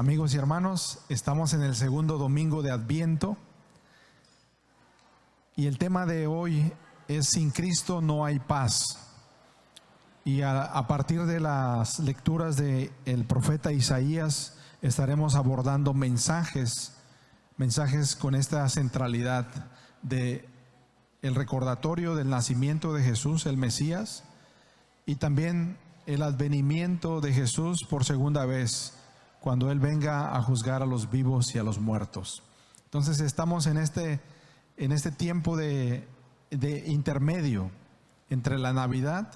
Amigos y hermanos, estamos en el segundo domingo de Adviento y el tema de hoy es sin Cristo no hay paz. Y a partir de las lecturas del profeta Isaías estaremos abordando mensajes con esta centralidad de el recordatorio del nacimiento de Jesús, el Mesías, y también el advenimiento de Jesús por segunda vez, cuando Él venga a juzgar a los vivos y a los muertos. Entonces estamos en este tiempo de intermedio entre la Navidad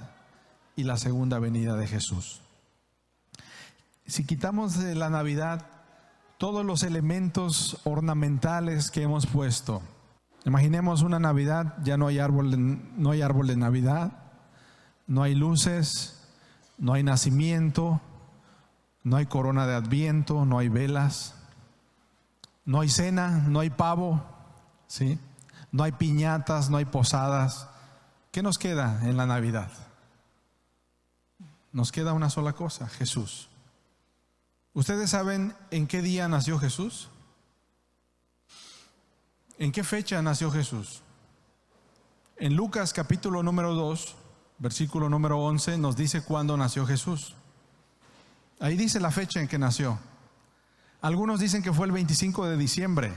y la segunda venida de Jesús. Si quitamos de la Navidad todos los elementos ornamentales que hemos puesto, imaginemos una Navidad, ya no hay árbol de Navidad, no hay luces, no hay nacimiento, no hay corona de Adviento, no hay velas, no hay cena, no hay pavo, ¿sí? No hay piñatas, no hay posadas. ¿Qué nos queda en la Navidad? Nos queda una sola cosa: Jesús. ¿Ustedes saben en qué día nació Jesús? ¿En qué fecha nació Jesús? En Lucas capítulo número 2, versículo número 11, nos dice cuándo nació Jesús. Ahí dice la fecha en que nació. Algunos dicen que fue el 25 de diciembre.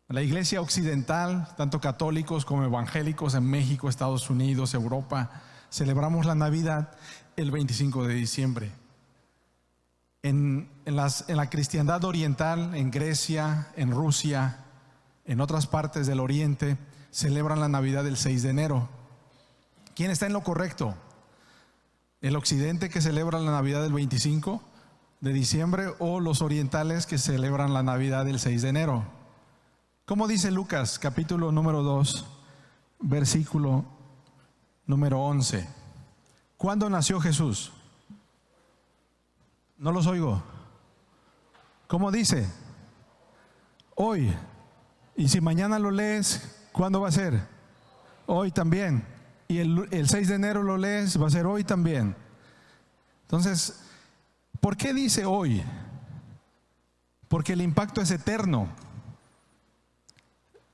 La iglesia occidental, tanto católicos como evangélicos en México, Estados Unidos, Europa, celebramos la Navidad el 25 de diciembre. En la cristiandad oriental, en Grecia, en Rusia, en otras partes del Oriente, celebran la Navidad el 6 de enero. ¿Quién está en lo correcto? ¿El occidente, que celebra la Navidad el 25 de diciembre, o los orientales que celebran la Navidad el 6 de enero? ¿Cómo dice Lucas capítulo número 2, versículo número 11? ¿Cuándo nació Jesús? No los oigo. ¿Cómo dice? Hoy. Y si mañana lo lees, ¿cuándo va a ser? Hoy también. Y el 6 de enero lo lees, va a ser hoy también. Entonces, ¿por qué dice hoy? Porque el impacto es eterno.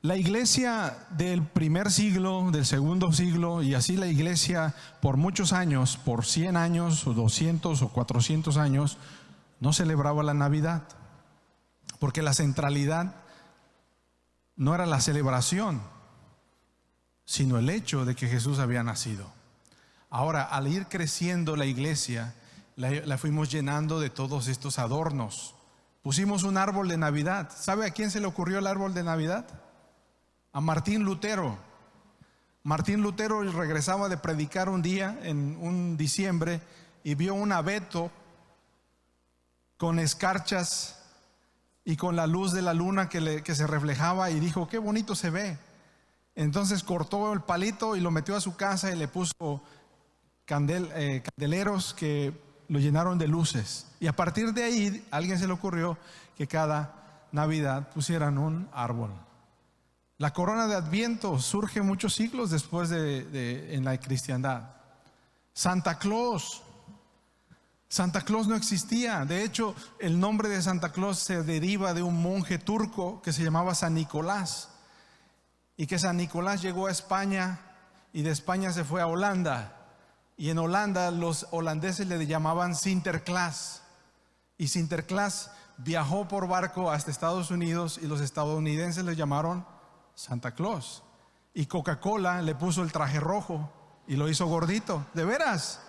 La iglesia del primer siglo, del segundo siglo, y así la iglesia por muchos años, por 100 años o 200 o 400 años, no celebraba la Navidad, porque la centralidad no era la celebración, sino el hecho de que Jesús había nacido. Ahora, al ir creciendo la iglesia, la fuimos llenando de todos estos adornos. Pusimos un árbol de Navidad. ¿Sabe a quién se le ocurrió el árbol de Navidad? A Martín Lutero. Martín Lutero regresaba de predicar un día, en un diciembre, y vio un abeto con escarchas y con la luz de la luna que se reflejaba, y dijo: qué bonito se ve. Entonces cortó el palito y lo metió a su casa y le puso candeleros que lo llenaron de luces. Y a partir de ahí, a alguien se le ocurrió que cada Navidad pusieran un árbol. La corona de Adviento surge muchos siglos después en la cristiandad. Santa Claus no existía. De hecho, el nombre de Santa Claus se deriva de un monje turco que se llamaba San Nicolás, y que San Nicolás llegó a España y de España se fue a Holanda, y en Holanda los holandeses le llamaban Sinterklaas, y Sinterklaas viajó por barco hasta Estados Unidos y los estadounidenses le llamaron Santa Claus. Y Coca-Cola le puso el traje rojo y lo hizo gordito. De veras,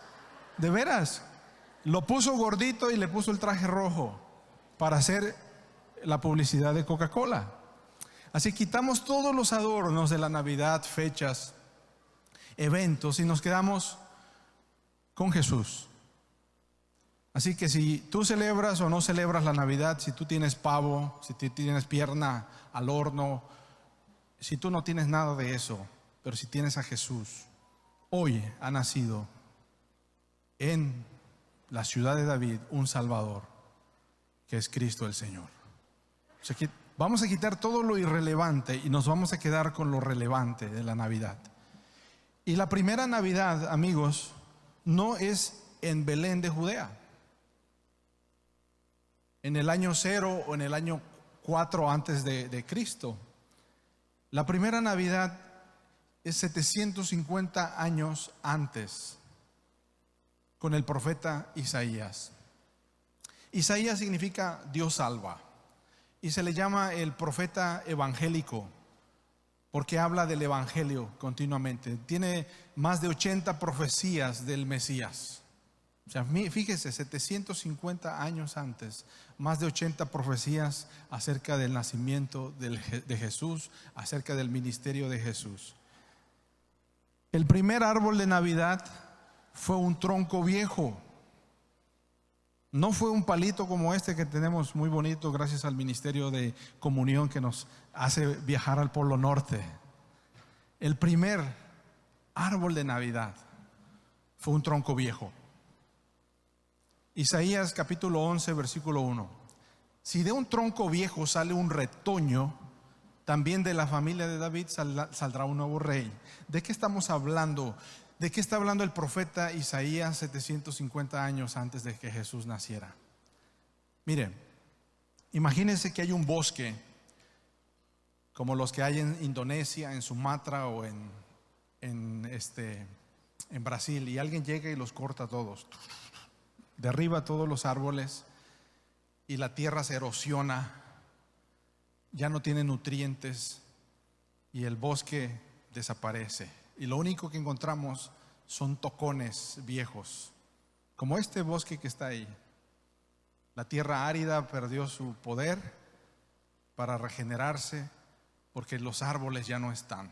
lo puso gordito y le puso el traje rojo para hacer la publicidad de Coca-Cola. Así quitamos todos los adornos de la Navidad, fechas, eventos, y nos quedamos con Jesús. Así que si tú celebras o no celebras la Navidad, si tú tienes pavo, si tú tienes pierna al horno, si tú no tienes nada de eso, pero si tienes a Jesús, hoy ha nacido en la ciudad de David un Salvador, que es Cristo el Señor. O sea que vamos a quitar todo lo irrelevante y nos vamos a quedar con lo relevante de la Navidad. Y la primera Navidad, amigos, no es en Belén de Judea. en el año 0 o en el año 4 antes de Cristo. La primera Navidad es 750 años antes, con el profeta Isaías. Isaías significa Dios salva, y se le llama el profeta evangélico porque habla del evangelio continuamente. Tiene más de 80 profecías del Mesías. O sea, fíjese, 750 años antes, más de 80 profecías acerca del nacimiento de Jesús, acerca del ministerio de Jesús. El primer árbol de Navidad fue un tronco viejo. No fue un palito como este que tenemos muy bonito gracias al ministerio de comunión que nos hace viajar al Polo Norte. El primer árbol de Navidad fue un tronco viejo. Isaías capítulo 11 versículo 1. Si de un tronco viejo sale un retoño, también de la familia de David saldrá un nuevo rey. ¿De qué estamos hablando? ¿De qué está hablando el profeta Isaías 750 años antes de que Jesús naciera? Miren, imagínense que hay un bosque como los que hay en Indonesia, en Sumatra o en Brasil, y alguien llega y los corta todos, derriba todos los árboles y la tierra se erosiona, ya no tiene nutrientes y el bosque desaparece. Y lo único que encontramos son tocones viejos, como este bosque que está ahí. La tierra árida perdió su poder para regenerarse porque los árboles ya no están.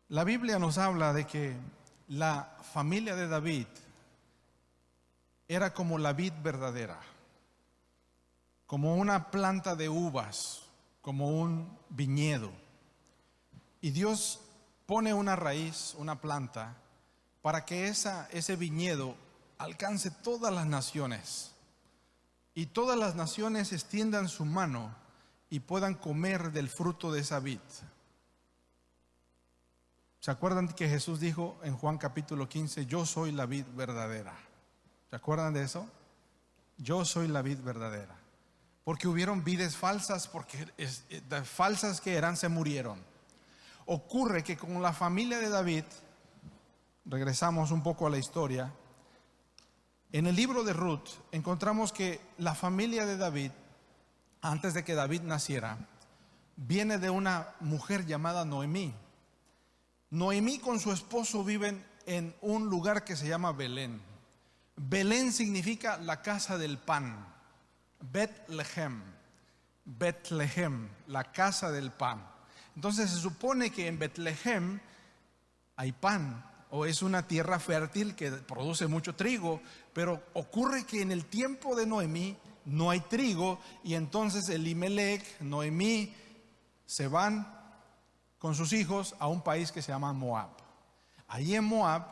La Biblia nos habla de que la familia de David era como la vid verdadera, como una planta de uvas, como un viñedo. Y Dios pone una raíz, una planta, para que ese viñedo alcance todas las naciones y todas las naciones extiendan su mano y puedan comer del fruto de esa vid. ¿Se acuerdan que Jesús dijo en Juan capítulo 15, yo soy la vid verdadera? ¿Se acuerdan de eso? Yo soy la vid verdadera. Porque hubieron vides falsas, porque falsas que eran, se murieron. Ocurre que con la familia de David, regresamos un poco a la historia, en el libro de Ruth encontramos que la familia de David, antes de que David naciera, viene de una mujer llamada Noemí. Noemí con su esposo viven en un lugar que se llama Belén. Belén significa la casa del pan. Betlehem, la casa del pan. Entonces se supone que en Betlehem hay pan, o es una tierra fértil que produce mucho trigo, pero ocurre que en el tiempo de Noemí no hay trigo, y entonces Elimelech, Noemí se van con sus hijos a un país que se llama Moab. Allí en Moab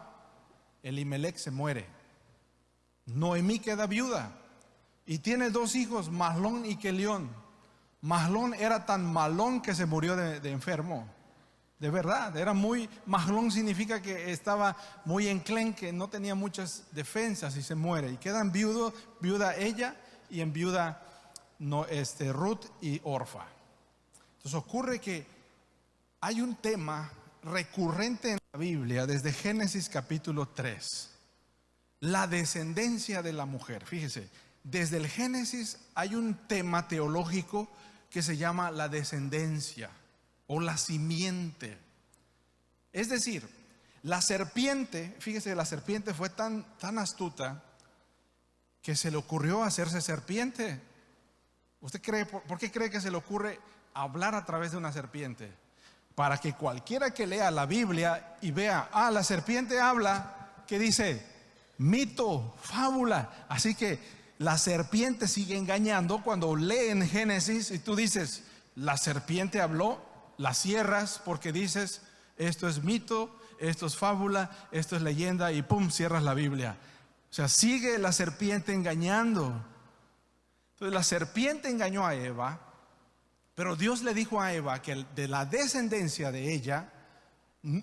Elimelech se muere, Noemí queda viuda y tiene dos hijos, Mahlón y Kelión. Mahlón era tan malón que se murió de enfermo. De verdad, era muy, Mahlón significa que estaba muy enclenque, no tenía muchas defensas y se muere. Y quedan viuda ella y en viuda Ruth y Orfa. Entonces ocurre que hay un tema recurrente en la Biblia desde Génesis capítulo 3. La descendencia de la mujer. Fíjese, desde el Génesis hay un tema teológico que se llama la descendencia o la simiente. Es decir, la serpiente, fíjese, la serpiente fue tan astuta que se le ocurrió hacerse serpiente. ¿Usted cree, por qué cree que se le ocurre hablar a través de una serpiente? Para que cualquiera que lea la Biblia y vea, la serpiente habla, ¿qué dice? Mito, fábula. Así que la serpiente sigue engañando. Cuando leen Génesis y tú dices, la serpiente habló, la cierras porque dices, esto es mito, esto es fábula, esto es leyenda, y pum, cierras la Biblia. O sea, sigue la serpiente engañando. Entonces la serpiente engañó a Eva, pero Dios le dijo a Eva que de la descendencia de ella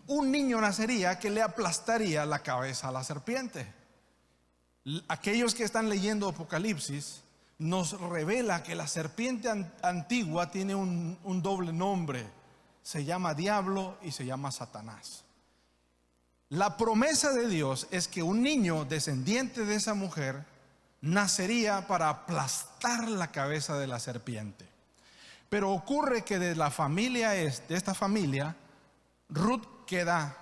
un niño nacería que le aplastaría la cabeza a la serpiente. Aquellos que están leyendo Apocalipsis nos revela que la serpiente antigua tiene un doble nombre. Se llama diablo y se llama Satanás. La promesa de Dios es que un niño descendiente de esa mujer nacería para aplastar la cabeza de la serpiente. Pero ocurre que de esta familia, Ruth queda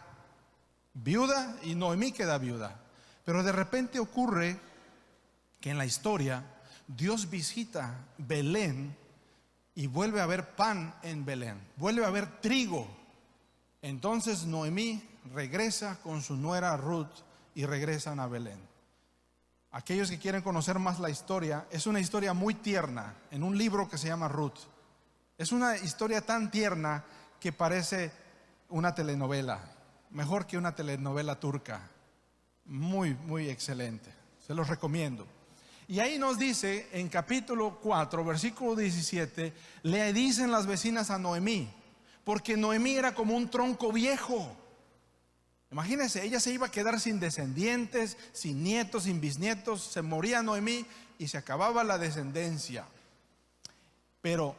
viuda y Noemí queda viuda. Pero de repente ocurre que en la historia Dios visita Belén y vuelve a haber pan en Belén, vuelve a haber trigo. Entonces Noemí regresa con su nuera Ruth y regresan a Belén. Aquellos que quieren conocer más la historia, es una historia muy tierna en un libro que se llama Ruth. Es una historia tan tierna que parece una telenovela, mejor que una telenovela turca. Muy, muy excelente, se los recomiendo. Y ahí nos dice en capítulo 4, versículo 17, le dicen las vecinas a Noemí, porque Noemí era como un tronco viejo. Imagínense, ella se iba a quedar sin descendientes, sin nietos, sin bisnietos. Se moría Noemí y se acababa la descendencia. Pero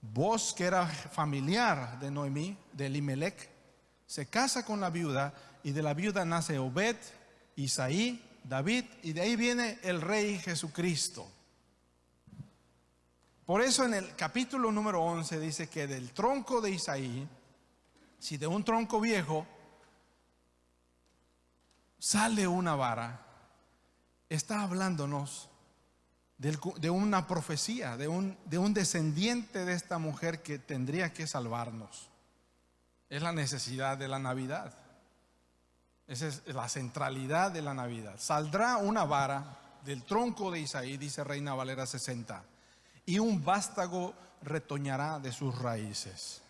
Boz, que era familiar de Noemí, de Elimelech, se casa con la viuda y de la viuda nace Obed, Isaí, David, y de ahí viene el rey Jesucristo. Por eso en el capítulo número 11 dice que del tronco de Isaí, si de un tronco viejo sale una vara, está hablándonos de una profecía, de un descendiente de esta mujer que tendría que salvarnos. Es la necesidad de la Navidad. Esa es la centralidad de la Navidad. Saldrá una vara del tronco de Isaí, dice Reina Valera 60, y un vástago retoñará de sus raíces.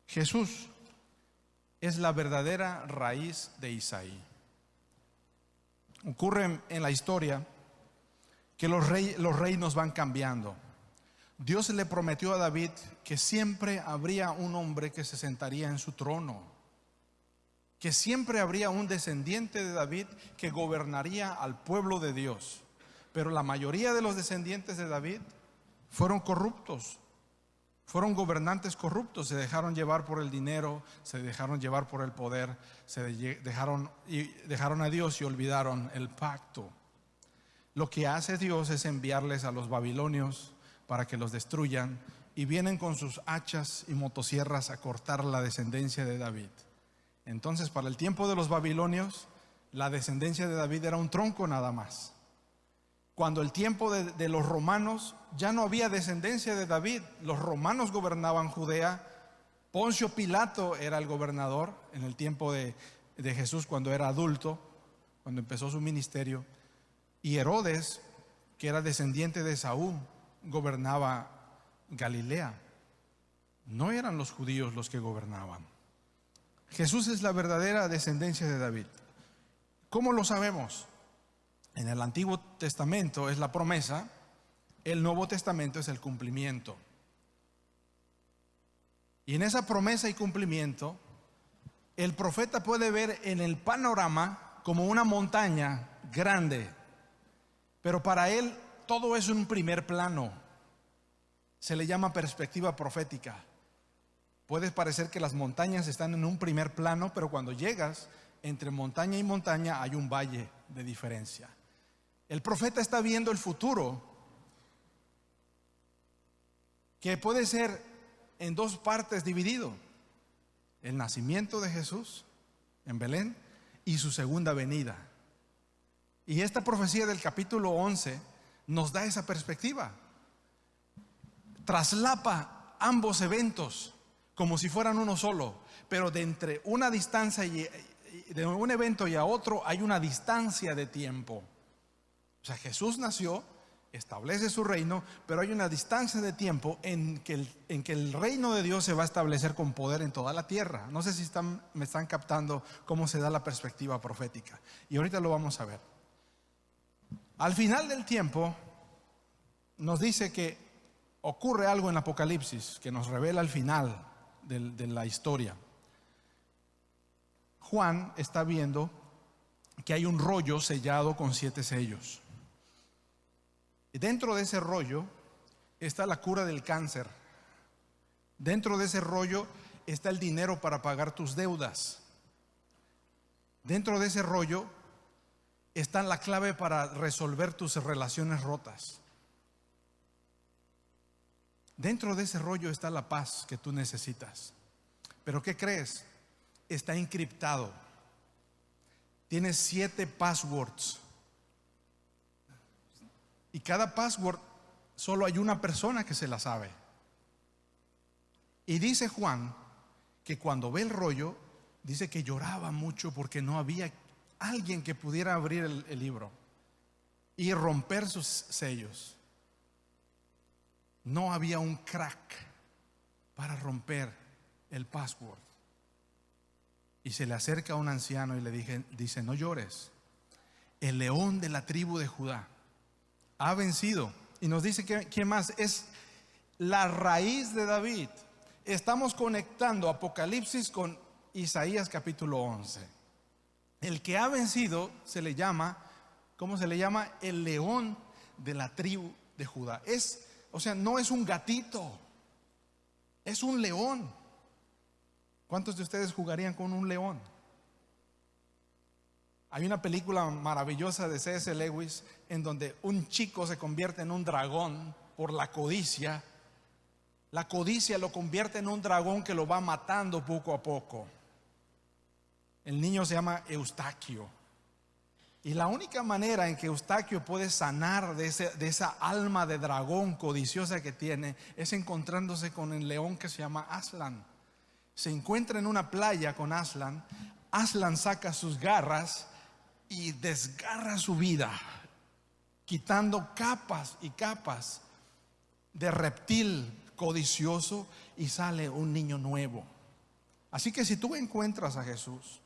Jesús es la verdadera raíz de Isaí. Ocurre en la historia que los reinos van cambiando. Dios le prometió a David que siempre habría un hombre que se sentaría en su trono, que siempre habría un descendiente de David que gobernaría al pueblo de Dios. Pero la mayoría de los descendientes de David fueron corruptos, fueron gobernantes corruptos, se dejaron llevar por el dinero, se dejaron llevar por el poder, dejaron a Dios y olvidaron el pacto. Lo que hace Dios es enviarles a los babilonios para que los destruyan, y vienen con sus hachas y motosierras a cortar la descendencia de David. Entonces, para el tiempo de los babilonios, la descendencia de David era un tronco nada más. Cuando el tiempo de los romanos, ya no había descendencia de David. Los romanos gobernaban Judea. Poncio Pilato era el gobernador en el tiempo de Jesús, cuando era adulto, cuando empezó su ministerio. Y Herodes, que era descendiente de Saúl, gobernaba Galilea. No eran los judíos los que gobernaban. Jesús es la verdadera descendencia de David. ¿Cómo lo sabemos? En el Antiguo Testamento es la promesa, el Nuevo Testamento es el cumplimiento. Y en esa promesa y cumplimiento, el profeta puede ver en el panorama como una montaña grande, pero para él todo es un primer plano. Se le llama perspectiva profética. Puede parecer que las montañas están en un primer plano, pero cuando llegas entre montaña y montaña hay un valle de diferencia. El profeta está viendo el futuro, que puede ser en dos partes dividido: el nacimiento de Jesús en Belén y su segunda venida. Y esta profecía del capítulo 11 nos da esa perspectiva. Traslapa ambos eventos como si fueran uno solo, pero de entre una distancia y de un evento y a otro hay una distancia de tiempo. O sea, Jesús nació, establece su reino, pero hay una distancia de tiempo en que el reino de Dios se va a establecer con poder en toda la tierra. No sé si me están captando cómo se da la perspectiva profética. Y ahorita lo vamos a ver. Al final del tiempo nos dice que ocurre algo en Apocalipsis que nos revela el final de la historia. Juan está viendo que hay un rollo sellado con 7 sellos. Y dentro de ese rollo está la cura del cáncer. Dentro de ese rollo está el dinero para pagar tus deudas. Dentro de ese rollo está la clave para resolver tus relaciones rotas. Dentro de ese rollo está la paz que tú necesitas. Pero ¿qué crees? Está encriptado. Tienes 7 passwords. Y cada password solo hay una persona que se la sabe. Y dice Juan que cuando ve el rollo, dice que lloraba mucho porque no había alguien que pudiera abrir el libro y romper sus sellos. No había un crack para romper el password. Y se le acerca a un anciano y le dice: no llores, el león de la tribu de Judá ha vencido. Y nos dice que ¿quién más? Es la raíz de David. Estamos conectando Apocalipsis con Isaías capítulo 11. El que ha vencido se le llama, ¿cómo se le llama? El león de la tribu de Judá. O sea, no es un gatito, es un león. ¿Cuántos de ustedes jugarían con un león? Hay una película maravillosa de C.S. Lewis en donde un chico se convierte en un dragón por la codicia. La codicia lo convierte en un dragón que lo va matando poco a poco. El niño se llama Eustaquio. Y la única manera en que Eustaquio puede sanar de esa alma de dragón codiciosa que tiene es encontrándose con el león que se llama Aslan. Se encuentra en una playa con Aslan. Aslan saca sus garras y desgarra su vida, quitando capas y capas de reptil codicioso, y sale un niño nuevo. Así que si tú encuentras a Jesús,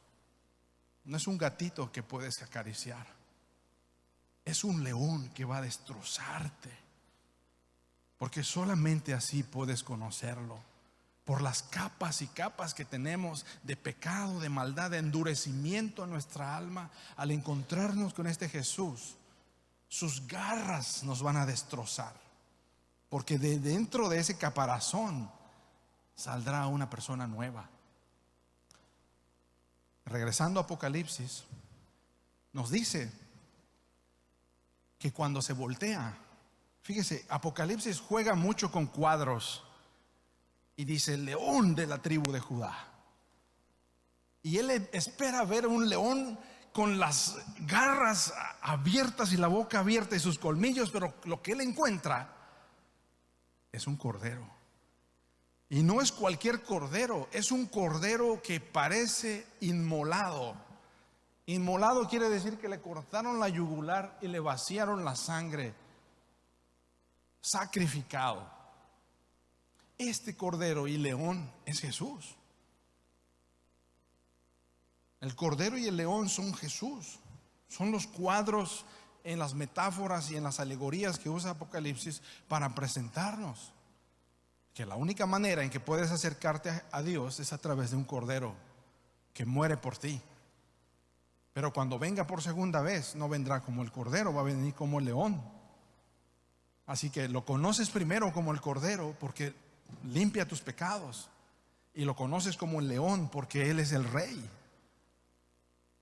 no es un gatito que puedes acariciar, es un león que va a destrozarte, porque solamente así puedes conocerlo. Por las capas y capas que tenemos de pecado, de maldad, de endurecimiento a nuestra alma, al encontrarnos con este Jesús, sus garras nos van a destrozar, porque de dentro de ese caparazón saldrá una persona nueva. Regresando a Apocalipsis, nos dice que cuando se voltea, fíjese, Apocalipsis juega mucho con cuadros y dice el león de la tribu de Judá. Y él espera ver un león con las garras abiertas y la boca abierta y sus colmillos, pero lo que él encuentra es un cordero. Y no es cualquier cordero, es un cordero que parece inmolado. Inmolado quiere decir que le cortaron la yugular y le vaciaron la sangre. Sacrificado. Este cordero y león es Jesús. El cordero y el león son Jesús. Son los cuadros en las metáforas y en las alegorías que usa Apocalipsis para presentarnos que la única manera en que puedes acercarte a Dios es a través de un cordero que muere por ti. Pero cuando venga por segunda vez, no vendrá como el cordero, va a venir como el león. Así que lo conoces primero como el cordero porque limpia tus pecados, y lo conoces como el león porque Él es el rey.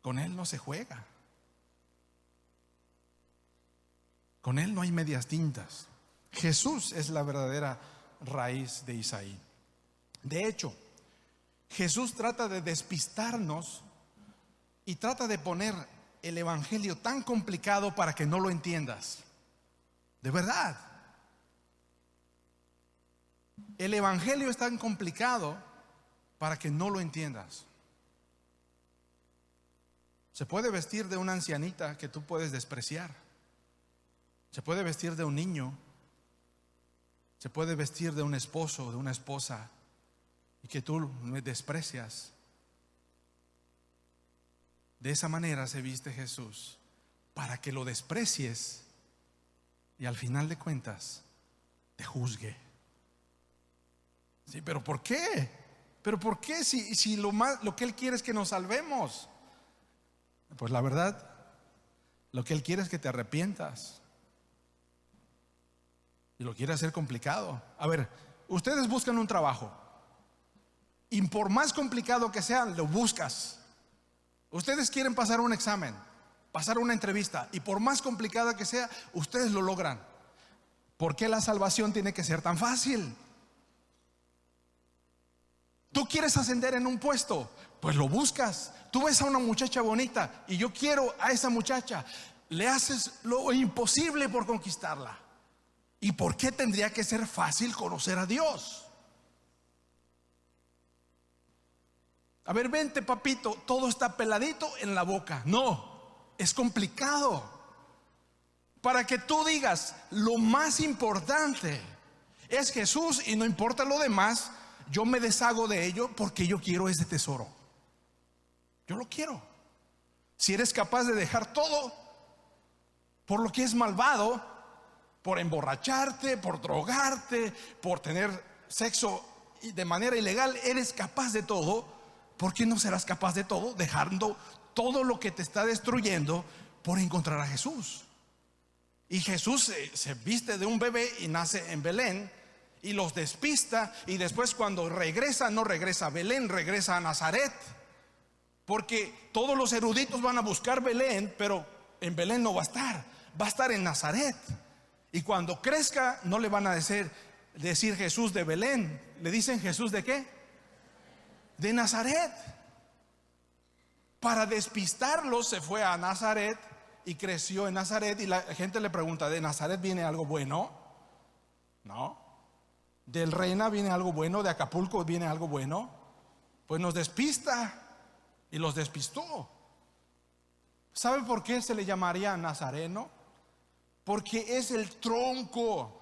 Con Él no se juega, con Él no hay medias tintas. Jesús es la verdadera raíz de Isaí. De hecho, Jesús trata de despistarnos y trata de poner el evangelio tan complicado para que no lo entiendas. De verdad, el evangelio es tan complicado para que no lo entiendas. Se puede vestir de una ancianita que tú puedes despreciar. Se puede vestir de un niño. Se puede vestir de un esposo, de una esposa, y que tú me desprecias. De esa manera se viste Jesús, para que lo desprecies y al final de cuentas te juzgue. Sí, pero ¿por qué? ¿Pero por qué si lo que Él quiere es que nos salvemos? Pues la verdad Lo que Él quiere es que te arrepientas. Y lo quiere hacer complicado. A ver, ustedes buscan un trabajo y por más complicado que sea, lo buscas. Ustedes quieren pasar un examen, pasar una entrevista, y por más complicada que sea, ustedes lo logran. ¿Por qué la salvación tiene que ser tan fácil? Tú quieres ascender en un puesto, pues lo buscas. Tú ves a una muchacha bonita y yo quiero a esa muchacha. Le haces lo imposible por conquistarla. ¿Y por qué tendría que ser fácil conocer a Dios? A ver, vente, papito, todo está peladito en la boca. No, es complicado. Para que tú digas, lo más importante es Jesús y no importa lo demás, yo me deshago de ello porque yo quiero ese tesoro. Yo lo quiero. Si eres capaz de dejar todo por lo que es malvado, por emborracharte, por drogarte, por tener sexo de manera ilegal, eres capaz de todo, ¿por qué no serás capaz de todo dejando todo lo que te está destruyendo por encontrar a Jesús? Y Jesús se viste de un bebé y nace en Belén y los despista, y después cuando regresa, no regresa a Belén, regresa a Nazaret, porque todos los eruditos van a buscar Belén, pero en Belén no va a estar en Nazaret. Y cuando crezca no le van a decir Jesús de Belén, le dicen Jesús de ¿qué? De Nazaret. Para despistarlos se fue a Nazaret y creció en Nazaret, y la gente le pregunta, ¿de Nazaret viene algo bueno? No. ¿Del Reina viene algo bueno? ¿De Acapulco viene algo bueno? Pues nos despista, y los despistó. ¿Sabe por qué se le llamaría nazareno? Porque es el tronco.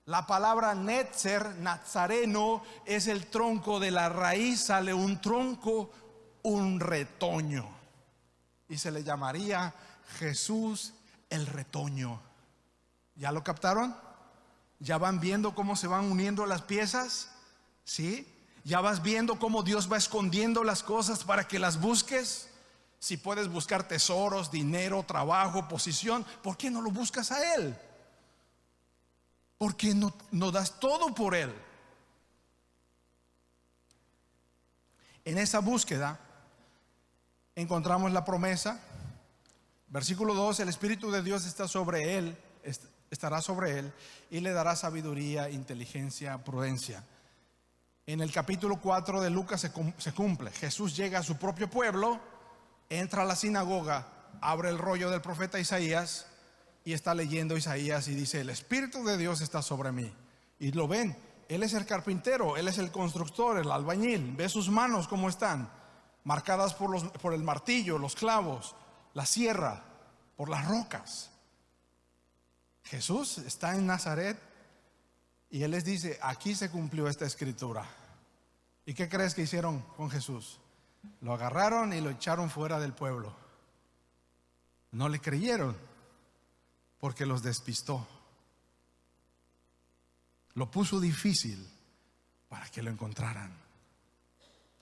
La palabra netzer, nazareno, es el tronco. De la raíz sale un tronco, un retoño, y se le llamaría Jesús el retoño. ¿Ya lo captaron? ¿Ya van viendo cómo se van uniendo las piezas? ¿Sí? ¿Ya vas viendo cómo Dios va escondiendo las cosas para que las busques? Si puedes buscar tesoros, dinero, trabajo, posición, ¿por qué no lo buscas a Él? ¿Por qué no das todo por Él? En esa búsqueda encontramos la promesa. Versículo 2: el Espíritu de Dios está sobre Él, estará sobre Él, y le dará sabiduría, inteligencia, prudencia. En el capítulo 4 de Lucas se cumple. Jesús llega a su propio pueblo, entra a la sinagoga, abre el rollo del profeta Isaías y está leyendo Isaías y dice: el Espíritu de Dios está sobre mí. Y lo ven, Él es el carpintero, Él es el constructor, el albañil. Ve sus manos cómo están, marcadas por el martillo, los clavos, la sierra, por las rocas. Jesús está en Nazaret y Él les dice: aquí se cumplió esta escritura. ¿Y qué crees que hicieron con Jesús? Lo agarraron y lo echaron fuera del pueblo. No le creyeron porque los despistó. Lo puso difícil para que lo encontraran.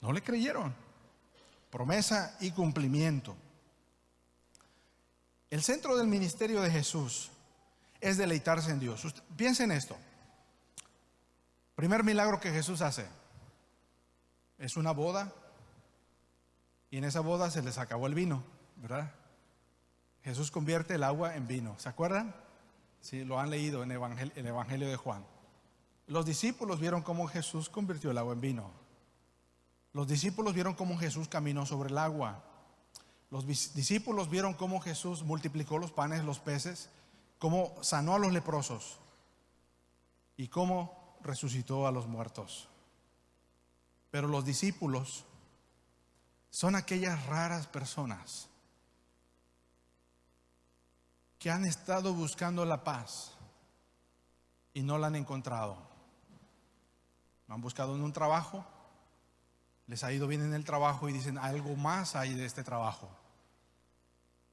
No le creyeron. Promesa y cumplimiento. El centro del ministerio de Jesús es deleitarse en Dios. Piensen en esto. Primer milagro que Jesús hace es una boda, y en esa boda se les acabó el vino, ¿verdad? Jesús convierte el agua en vino. ¿Se acuerdan? Sí, lo han leído en el Evangelio de Juan. Los discípulos vieron cómo Jesús convirtió el agua en vino. Los discípulos vieron cómo Jesús caminó sobre el agua. Los discípulos vieron cómo Jesús multiplicó los panes, los peces, cómo sanó a los leprosos y cómo resucitó a los muertos. Pero los discípulos son aquellas raras personas que han estado buscando la paz y no la han encontrado. Han buscado en un trabajo, les ha ido bien en el trabajo y dicen: algo más hay de este trabajo.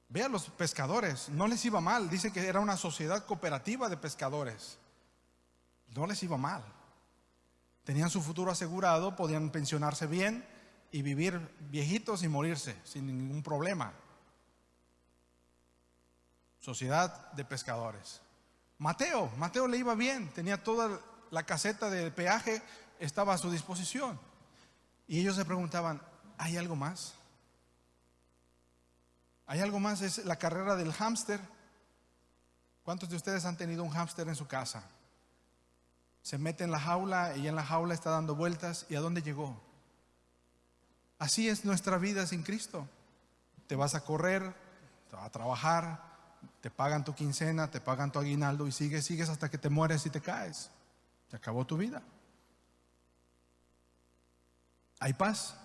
Ve a los pescadores, no les iba mal. Dice que era una sociedad cooperativa de pescadores. No les iba mal. Tenían su futuro asegurado, podían pensionarse bien y vivir viejitos y morirse sin ningún problema. sociedad de pescadores. Mateo le iba bien, tenía toda la caseta de peaje, estaba a su disposición. Y ellos se preguntaban, ¿hay algo más? ¿Hay algo más? Es la carrera del hámster. ¿Cuántos de ustedes han tenido un hámster en su casa? Se mete en la jaula y en la jaula está dando vueltas. ¿Y a dónde llegó? Así es nuestra vida sin Cristo. Te vas a correr, te vas a trabajar, te pagan tu quincena, te pagan tu aguinaldo y sigues hasta que te mueres y te caes. Se acabó tu vida. ¿Hay paz?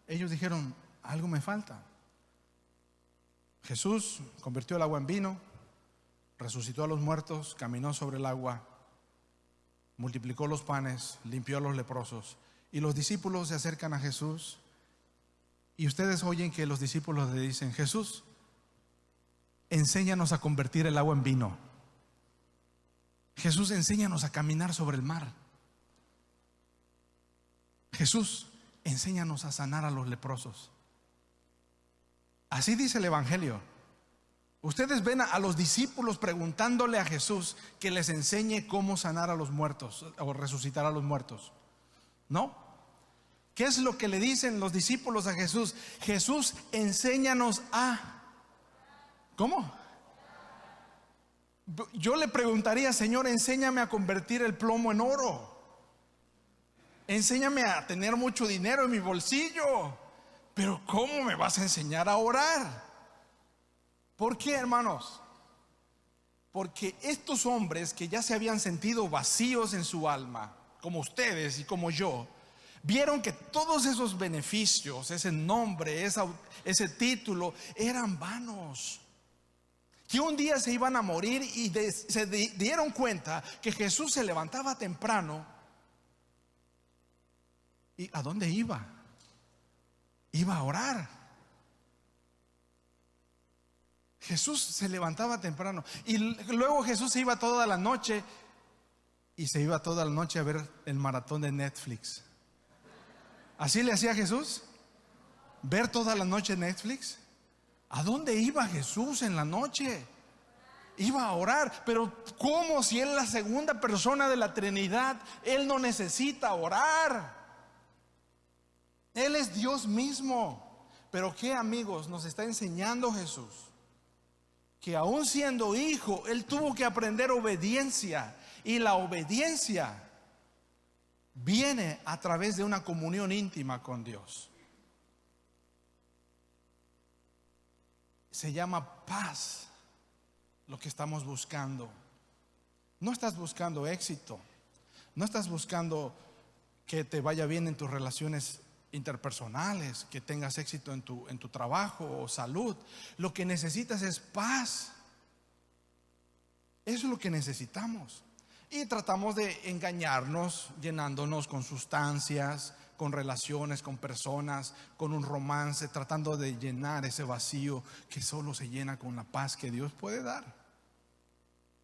Ellos dijeron, algo me falta. Jesús convirtió el agua en vino, resucitó a los muertos, caminó sobre el agua, multiplicó los panes, limpió a los leprosos. Y los discípulos se acercan a Jesús. Y ustedes oyen que los discípulos le dicen, Jesús, enséñanos a convertir el agua en vino. Jesús, enséñanos a caminar sobre el mar. Jesús, enséñanos a sanar a los leprosos. Así dice el Evangelio. Ustedes ven a los discípulos preguntándole a Jesús que les enseñe cómo sanar a los muertos o resucitar a los muertos. ¿No? ¿Qué es lo que le dicen los discípulos a Jesús? Jesús, enséñanos a... ¿Cómo? Yo le preguntaría, Señor, enséñame a convertir el plomo en oro. Enséñame a tener mucho dinero en mi bolsillo. Pero ¿cómo me vas a enseñar a orar? ¿Por qué, hermanos? Porque estos hombres que ya se habían sentido vacíos en su alma, como ustedes y como yo, vieron que todos esos beneficios, ese nombre, ese título, eran vanos. Que un día se iban a morir y se dieron cuenta que Jesús se levantaba temprano. ¿Y a dónde iba? Iba a orar. Jesús se levantaba temprano y luego Jesús se iba toda la noche y se iba toda la noche a ver el maratón de Netflix. ¿Así le hacía Jesús? ¿Ver toda la noche Netflix? ¿A dónde iba Jesús en la noche? Iba a orar. Pero ¿cómo si Él es la segunda persona de la Trinidad? Él no necesita orar. Él es Dios mismo. Pero ¿qué, amigos, nos está enseñando Jesús? Que aún siendo hijo, Él tuvo que aprender obediencia. Y la obediencia viene a través de una comunión íntima con Dios. Se llama paz lo que estamos buscando. No estás buscando éxito. No estás buscando que te vaya bien en tus relaciones interpersonales, que tengas éxito en tu trabajo o salud. Lo que necesitas es paz. Eso es lo que necesitamos. Y tratamos de engañarnos llenándonos con sustancias, con relaciones, con personas, con un romance, tratando de llenar ese vacío que solo se llena con la paz que Dios puede dar.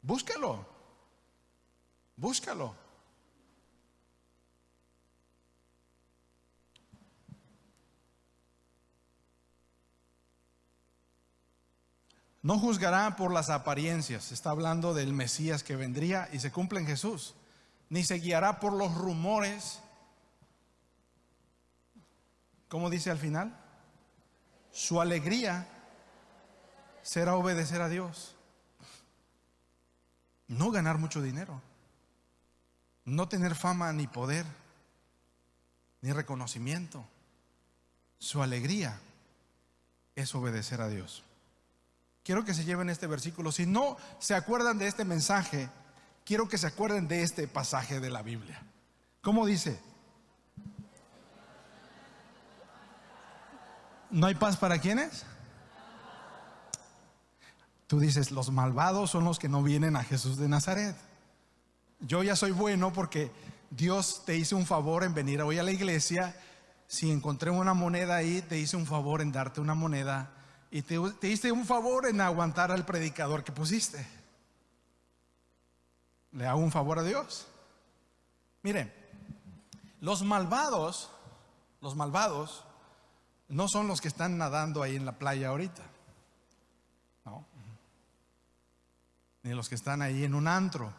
Búscalo. Búscalo. No juzgará por las apariencias. Está hablando del Mesías que vendría y se cumple en Jesús. Ni se guiará por los rumores. ¿Cómo dice al final? Su alegría será obedecer a Dios. No ganar mucho dinero. No tener fama ni poder, ni reconocimiento. Su alegría es obedecer a Dios. Quiero que se lleven este versículo. Si no se acuerdan de este mensaje, quiero que se acuerden de este pasaje de la Biblia. ¿Cómo dice? ¿No hay paz para quiénes? Tú dices, los malvados son los que no vienen a Jesús de Nazaret. Yo ya soy bueno porque Dios te hizo un favor en venir hoy a la iglesia. Si encontré una moneda ahí, te hice un favor en darte una moneda. Y te hice un favor en aguantar al predicador que pusiste. ¿Le hago un favor a Dios? Miren, los malvados no son los que están nadando ahí en la playa ahorita. No. ni los que están ahí en un antro.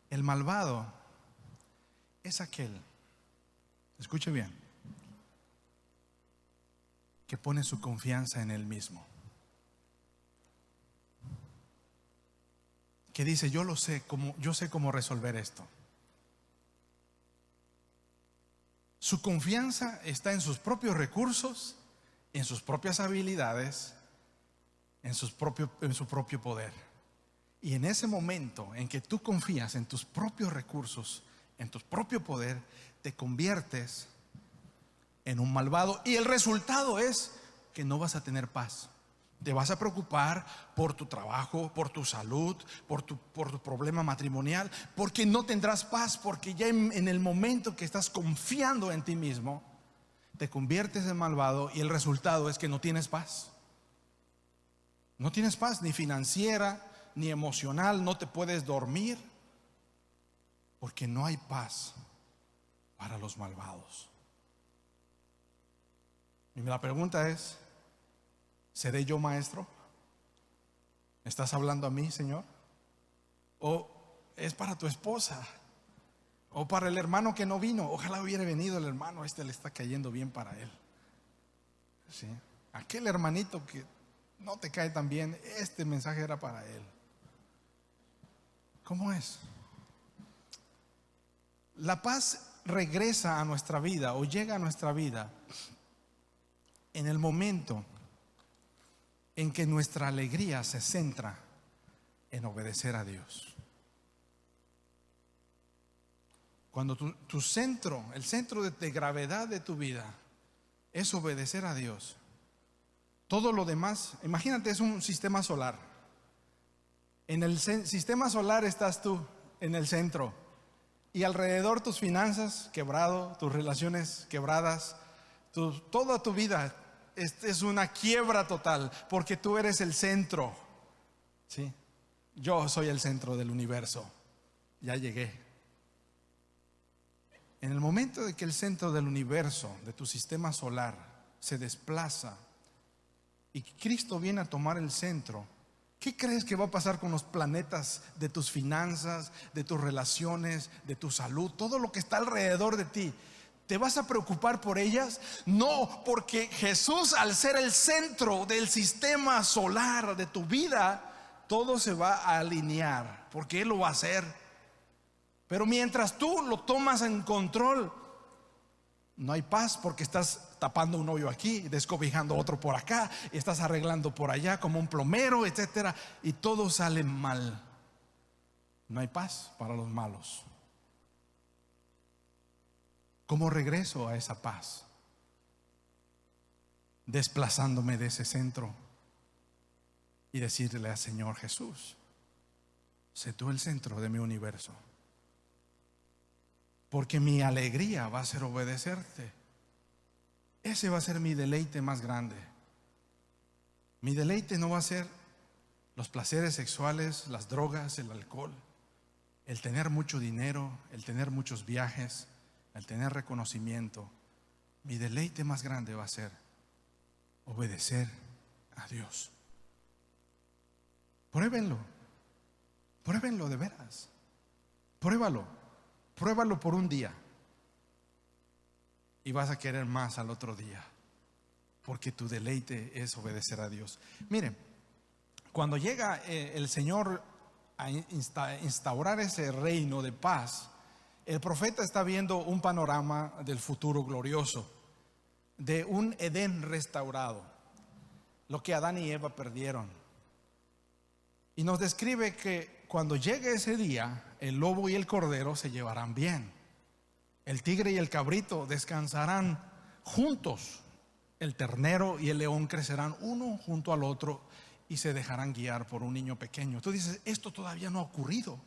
El malvado es aquel, escuche bien, que pone su confianza en él mismo, que dice: yo sé cómo resolver esto. Su confianza está en sus propios recursos, en sus propias habilidades, en su propio poder. Y en ese momento en que tú confías en tus propios recursos, en tu propio poder, te conviertes en un malvado. Y el resultado es que no vas a tener paz. Te vas a preocupar por tu trabajo, por tu salud, por tu problema matrimonial, porque no tendrás paz, porque ya en el momento que estás confiando en ti mismo, te conviertes en malvado y el resultado es que no tienes paz. No tienes paz ni financiera, ni emocional, no te puedes dormir, porque no hay paz para los malvados. Y la pregunta es: ¿seré yo maestro? ¿Me estás hablando a mí, Señor? ¿O es para tu esposa? ¿O para el hermano que no vino? Ojalá hubiera venido el hermano, le está cayendo bien para él. ¿Sí? Aquel hermanito que no te cae tan bien, este mensaje era para él. ¿Cómo es? La paz regresa a nuestra vida o llega a nuestra vida en el momento en que nuestra alegría se centra en obedecer a Dios. Cuando tu centro, el centro de gravedad de tu vida es obedecer a Dios, todo lo demás, imagínate, es un sistema solar. En el sistema solar estás tú, en el centro, y alrededor tus finanzas quebrado, tus relaciones quebradas, toda tu vida es una quiebra total, porque tú eres el centro. ¿Sí? Yo soy el centro del universo. Ya llegué. En el momento de que el centro del universo, de tu sistema solar, se desplaza y Cristo viene a tomar el centro, ¿qué crees que va a pasar con los planetas de tus finanzas, de tus relaciones, de tu salud, todo lo que está alrededor de ti? ¿Te vas a preocupar por ellas? No, porque Jesús, al ser el centro del sistema solar de tu vida, todo se va a alinear, porque Él lo va a hacer. Pero mientras tú lo tomas en control, no hay paz, porque estás tapando un hoyo aquí, descobijando otro por acá, y estás arreglando por allá como un plomero, etcétera, y todo sale mal. No hay paz para los malos. ¿Cómo regreso a esa paz? Desplazándome de ese centro y decirle al Señor Jesús: sé tú el centro de mi universo, porque mi alegría va a ser obedecerte. Ese va a ser mi deleite más grande. Mi deleite no va a ser los placeres sexuales, las drogas, el alcohol, el tener mucho dinero, el tener muchos viajes, el tener reconocimiento. Mi deleite más grande va a ser obedecer a Dios. Pruébenlo. Pruébenlo de veras. Pruébalo por un día y vas a querer más al otro día, porque tu deleite es obedecer a Dios. Miren, cuando llega el Señor a instaurar ese reino de paz, el profeta está viendo un panorama del futuro glorioso, de un Edén restaurado, lo que Adán y Eva perdieron. Y nos describe que cuando llegue ese día, el lobo y el cordero se llevarán bien. El tigre y el cabrito descansarán juntos. El ternero y el león crecerán uno junto al otro y se dejarán guiar por un niño pequeño. Tú dices, esto todavía no ha ocurrido.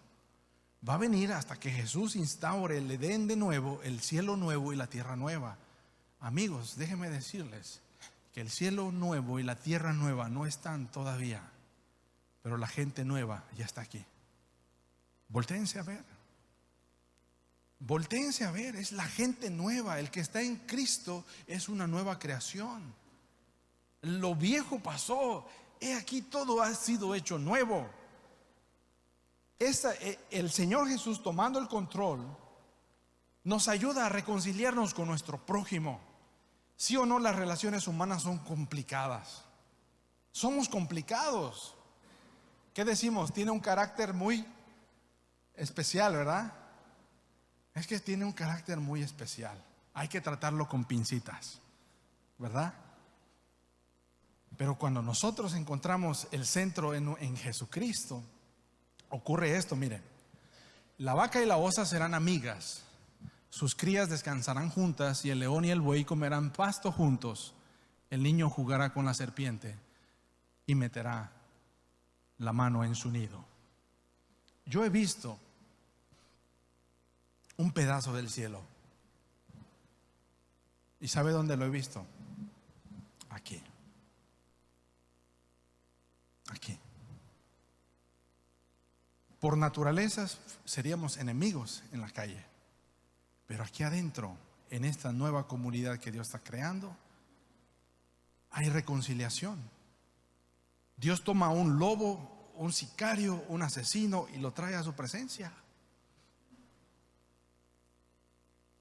Va a venir hasta que Jesús instaure el Edén de nuevo, el cielo nuevo y la tierra nueva. Amigos, déjenme decirles que el cielo nuevo y la tierra nueva no están todavía, pero la gente nueva ya está aquí. Voltéense a ver. Voltéense a ver, es la gente nueva. El que está en Cristo es una nueva creación. Lo viejo pasó he aquí todo ha sido hecho nuevo. El Señor Jesús, tomando el control, nos ayuda a reconciliarnos con nuestro prójimo. Sí o no, las relaciones humanas son complicadas. Somos complicados. ¿Qué decimos? Tiene un carácter muy especial, ¿verdad? Es que tiene un carácter muy especial. Hay que tratarlo con pincitas, ¿verdad? Pero cuando nosotros encontramos el centro en Jesucristo, ocurre esto, miren. La vaca y la osa serán amigas, sus crías descansarán juntas, y el león y el buey comerán pasto juntos. El niño jugará con la serpiente y meterá la mano en su nido. Yo he visto un pedazo del cielo. ¿Y sabe dónde lo he visto? Aquí. Aquí. Por naturaleza seríamos enemigos en la calle, pero aquí adentro, en esta nueva comunidad que Dios está creando, hay reconciliación. Dios toma a un lobo, un sicario, un asesino, y lo trae a su presencia.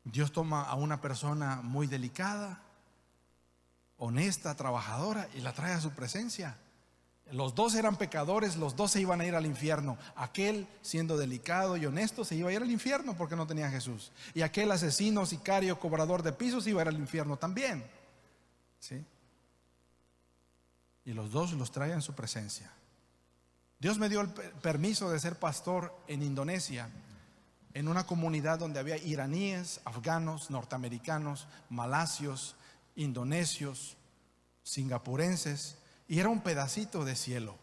Dios toma a una persona muy delicada, honesta, trabajadora, y la trae a su presencia. Los dos eran pecadores, los dos se iban a ir al infierno. Aquel, siendo delicado y honesto, se iba a ir al infierno porque no tenía a Jesús. Y aquel asesino, sicario, cobrador de pisos, iba a ir al infierno también. ¿Sí? Y los dos los trae en su presencia. Dios me dio el permiso de ser pastor en Indonesia, en una comunidad donde había iraníes, afganos, norteamericanos, malasios, indonesios, singapurenses, y era un pedacito de cielo.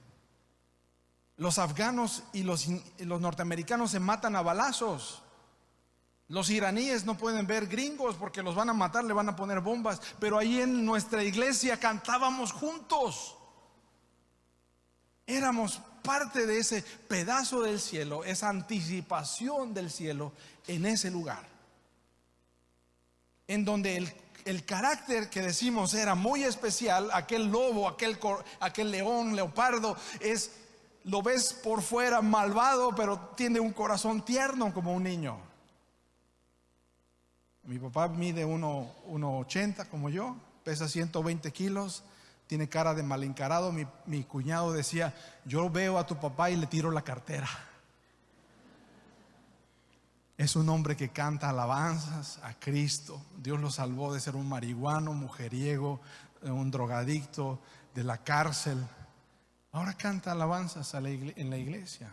Los afganos y los norteamericanos se matan a balazos. Los iraníes no pueden ver gringos porque los van a matar, le van a poner bombas. Pero ahí en nuestra iglesia cantábamos juntos. Éramos parte de ese pedazo del cielo, esa anticipación del cielo en ese lugar, en donde el carácter que decimos era muy especial. Aquel lobo, aquel león, leopardo, lo ves por fuera malvado, pero tiene un corazón tierno como un niño. Mi papá mide 1,80 como yo, pesa 120 kilos, tiene cara de mal encarado. Mi cuñado decía: yo veo a tu papá y le tiro la cartera. Es un hombre que canta alabanzas a Cristo. Dios lo salvó de ser un marihuano, mujeriego, un drogadicto, de la cárcel. Ahora canta alabanzas en la iglesia.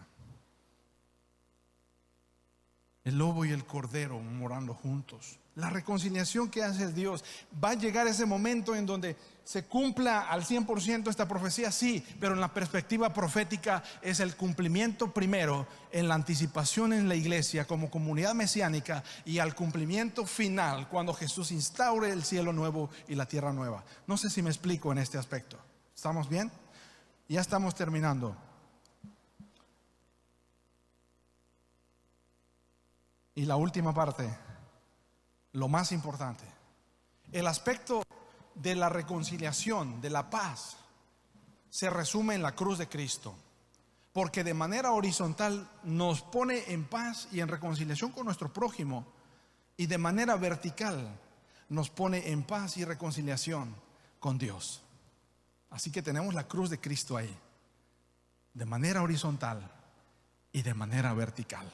El lobo y el cordero morando juntos. La reconciliación que hace Dios. Va a llegar ese momento en donde se cumpla al 100% esta profecía, sí, pero en la perspectiva profética es el cumplimiento primero, en la anticipación en la iglesia como comunidad mesiánica, y al cumplimiento final cuando Jesús instaure el cielo nuevo y la tierra nueva. No sé si me explico en este aspecto. ¿Estamos bien? Ya estamos terminando. Y la última parte, lo más importante, el aspecto de la reconciliación, de la paz, se resume en la cruz de Cristo, porque de manera horizontal nos pone en paz y en reconciliación con nuestro prójimo, y de manera vertical nos pone en paz y reconciliación con Dios. Así que tenemos la cruz de Cristo ahí, de manera horizontal y de manera vertical.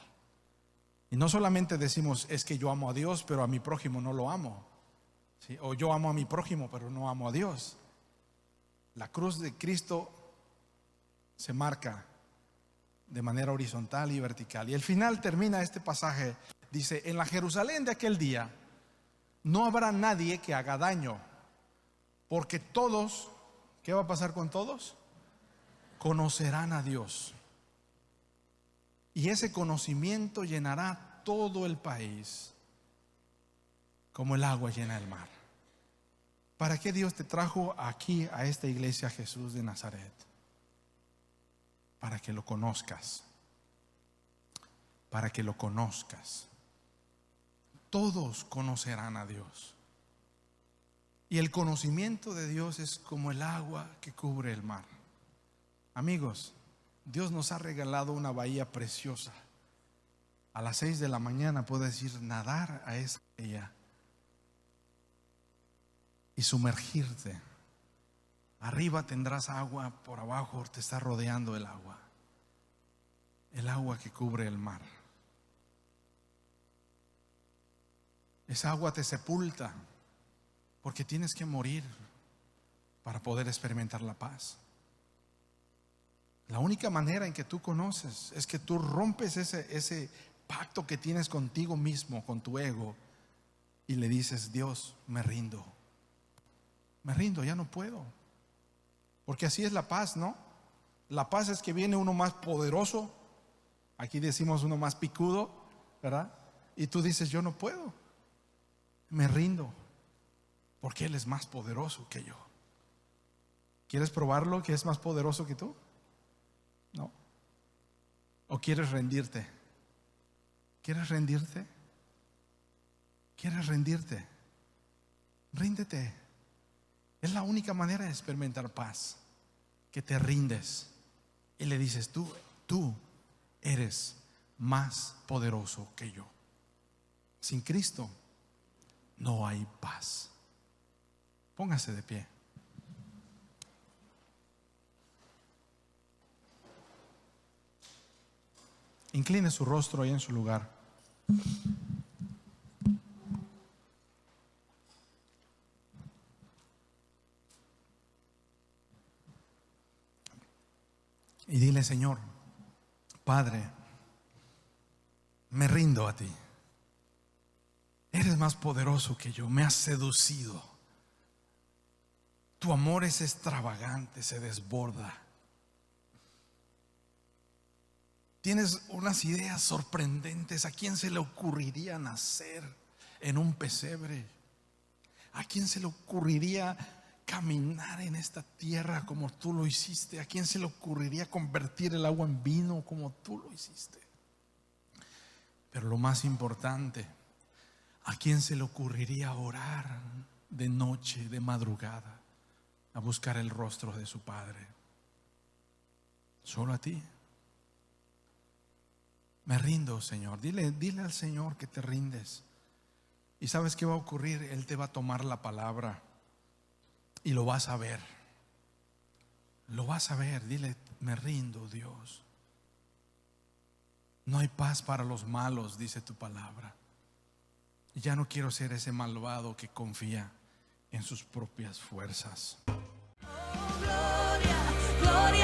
Y no solamente decimos: es que yo amo a Dios, pero a mi prójimo no lo amo. ¿Sí? O yo amo a mi prójimo, pero no amo a Dios. La cruz de Cristo se marca de manera horizontal y vertical. Y el final termina este pasaje. Dice: en la Jerusalén de aquel día no habrá nadie que haga daño, porque todos, ¿qué va a pasar con todos? Conocerán a Dios. Y ese conocimiento llenará todo el país, como el agua llena el mar. ¿Para qué Dios te trajo aquí a esta iglesia, Jesús de Nazaret? Para que lo conozcas. Para que lo conozcas. Todos conocerán a Dios. Y el conocimiento de Dios es como el agua que cubre el mar. Amigos, Dios nos ha regalado una bahía preciosa. A las 6 de la mañana puedes ir nadar a esa bahía y sumergirte. Arriba tendrás agua, por abajo te está rodeando el agua que cubre el mar. Esa agua te sepulta porque tienes que morir para poder experimentar la paz. La única manera en que tú conoces es que tú rompes ese pacto que tienes contigo mismo, con tu ego, y le dices: Dios, me rindo, ya no puedo. Porque así es la paz, ¿no? La paz es que viene uno más poderoso, aquí decimos uno más picudo, ¿verdad? Y tú dices: yo no puedo, me rindo, porque Él es más poderoso que yo. ¿Quieres probarlo, que es más poderoso que tú? ¿No? ¿O quieres rendirte? ¿Quieres rendirte? ¿Quieres rendirte? Ríndete. Es la única manera de experimentar paz, que te rindes y le dices: tú eres más poderoso que yo. Sin Cristo no hay paz. Póngase de pie. Incline su rostro ahí en su lugar. Y dile: Señor, Padre, me rindo a ti. Eres más poderoso que yo, me has seducido. Tu amor es extravagante, se desborda. Tienes unas ideas sorprendentes. ¿A quién se le ocurriría nacer en un pesebre? ¿A quién se le ocurriría caminar en esta tierra como tú lo hiciste? ¿A quién se le ocurriría convertir el agua en vino como tú lo hiciste? Pero lo más importante, ¿a quién se le ocurriría orar de noche, de madrugada, a buscar el rostro de su Padre? Solo a ti. Me rindo, Señor. Dile al Señor que te rindes. ¿Y sabes qué va a ocurrir? Él te va a tomar la palabra y lo vas a ver. Lo vas a ver. Dile: me rindo, Dios. No hay paz para los malos, dice tu palabra. Ya no quiero ser ese malvado que confía en sus propias fuerzas. Oh, gloria, gloria.